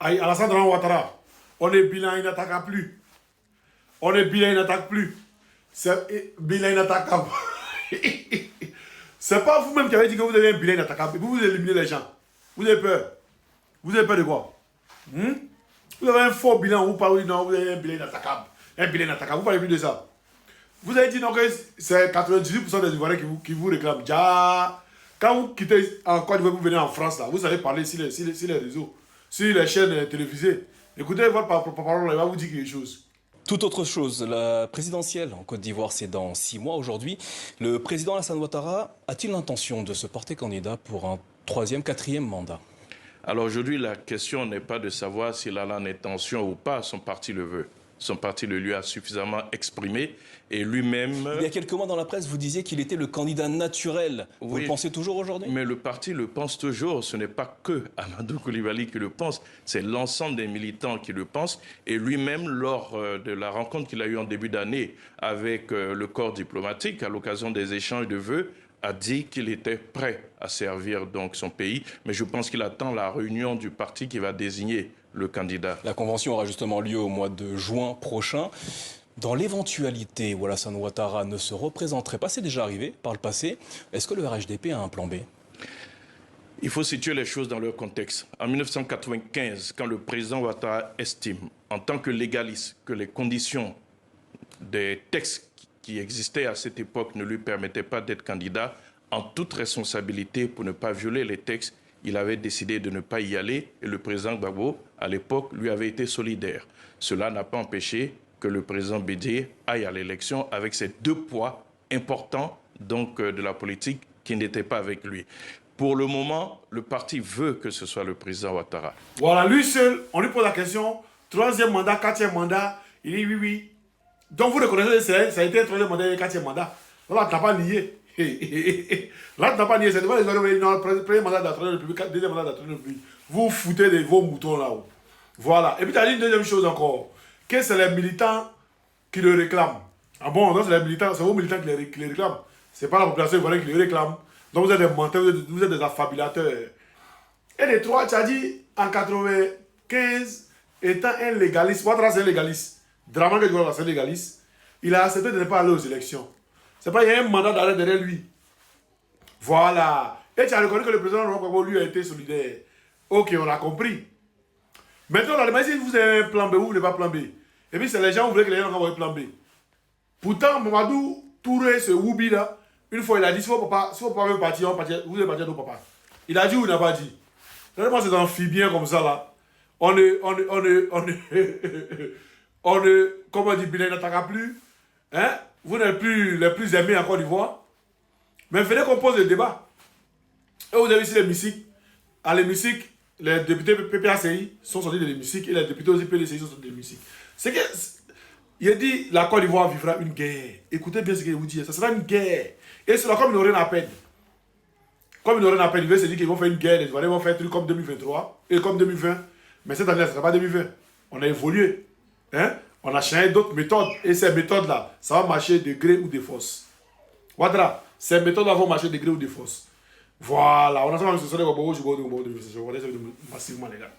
Alassane Ouattara, on est bilan, il n'attaque plus. On est bilan, il n'attaque plus. C'est bilan inattaquable. C'est pas vous-même qui avez dit que vous avez un bilan inattaquable. Vous éliminez les gens. Vous avez peur. Vous avez peur de quoi? Vous avez un faux bilan, vous parlez, non, vous avez un bilan inattaquable. Un bilan inattaquable, vous parlez plus de ça. Vous avez dit non, que c'est 98% des Ivoiriens qui vous réclament. Déjà, quand vous quittez en Côte d'Ivoire, vous venez en France, là, vous allez parler sur les réseaux, sur les chaînes télévisées. Écoutez votre parole, il va vous dire quelque chose. Tout autre chose, la présidentielle en Côte d'Ivoire, c'est dans 6 mois aujourd'hui. Le président Alassane Ouattara a-t-il l'intention de se porter candidat pour un 3e, 4e mandat? Alors aujourd'hui, la question n'est pas de savoir s'il a l'intention ou pas, son parti le veut. Son parti le lui a suffisamment exprimé et lui-même... Il y a quelques mois dans la presse, vous disiez qu'il était le candidat naturel. Vous le pensez toujours aujourd'hui? Mais le parti le pense toujours. Ce n'est pas que Amadou Coulibaly qui le pense, c'est l'ensemble des militants qui le pensent. Et lui-même, lors de la rencontre qu'il a eue en début d'année avec le corps diplomatique, à l'occasion des échanges de vœux, a dit qu'il était prêt à servir donc son pays. Mais je pense qu'il attend la réunion du parti qui va désigner le candidat. La convention aura justement lieu au mois de juin prochain. Dans l'éventualité où Alassane Ouattara ne se représenterait pas, c'est déjà arrivé par le passé, est-ce que le RHDP a un plan B? Il faut situer les choses dans leur contexte. En 1995, quand le président Ouattara estime, en tant que légaliste, que les conditions des textes qui existaient à cette époque ne lui permettaient pas d'être candidat, en toute responsabilité pour ne pas violer les textes, il avait décidé de ne pas y aller et le président Gbagbo, à l'époque, lui avait été solidaire. Cela n'a pas empêché que le président Bédié aille à l'élection avec ces 2 poids importants donc, de la politique qui n'étaient pas avec lui. Pour le moment, le parti veut que ce soit le président Ouattara. Voilà, lui seul, on lui pose la question, 3e mandat, 4e mandat, il dit oui, oui. Donc vous reconnaissez, ça a été un 3e mandat et un 4e mandat. Là, tu n'as pas nié. Là, tu n'as pas nié. C'est devant les le premier mandat de la 3e République, 2e mandat de la 3e République. Vous foutez de vos moutons là-haut. Voilà. Et puis tu as dit une deuxième chose encore. Que c'est les militants qui le réclament. Ah bon, donc c'est les militants, c'est vos militants qui les réclament. C'est pas la population ivoirienne qui les réclame. Donc vous êtes des menteurs, vous êtes des affabulateurs. Et les trois, tu as dit en 95, étant un légaliste, Ouattara c'est un légaliste. Dramane Kedouala c'est un légaliste. Il a accepté de ne pas aller aux élections. C'est pas, il y a un mandat d'arrêt derrière lui. Voilà. Et tu as reconnu que le président Laurent Gbagbo lui a été solidaire. Ok, on a compris. Maintenant, on a demandé si vous avez un plan B ou vous n'avez pas plan B. Et puis c'est les gens qui voulaient que les gens aient un plan B. Pourtant, Mamadou Touré, ce Woubi là, une fois il a dit, si vos papas veulent partir, vous allez partir de papa. Il a dit ou il n'a pas dit. Vraiment, c'est amphibien comme ça là. On ne, comme on dit, il n'attaque plus. Hein? Vous n'êtes plus les plus aimés en Côte d'Ivoire. Mais venez qu'on pose le débat. Et vous avez ici l'hémicycle. À l'hémicycle, les députés PPACI sont sortis de l'hémicycle et les députés aussi PDCI sont sortis de l'hémicycle. C'est que, il a dit, la Côte d'Ivoire vivra une guerre. Écoutez bien ce qu'il vous dit, ça sera une guerre. Et cela, comme ils n'ont rien à peine. Comme ils n'ont rien à peine, ils veulent se dire qu'ils vont faire une guerre, les Ivoiriens vont faire un truc comme 2023 et comme 2020. Mais cette année, ce ne sera pas 2020. On a évolué. Hein? On a changé d'autres méthodes. Et ces méthodes-là, ça va marcher de gré ou de force. Ouattara, ces méthodes-là vont marcher de gré ou de force. Voilà, on a ça, massivement les gars.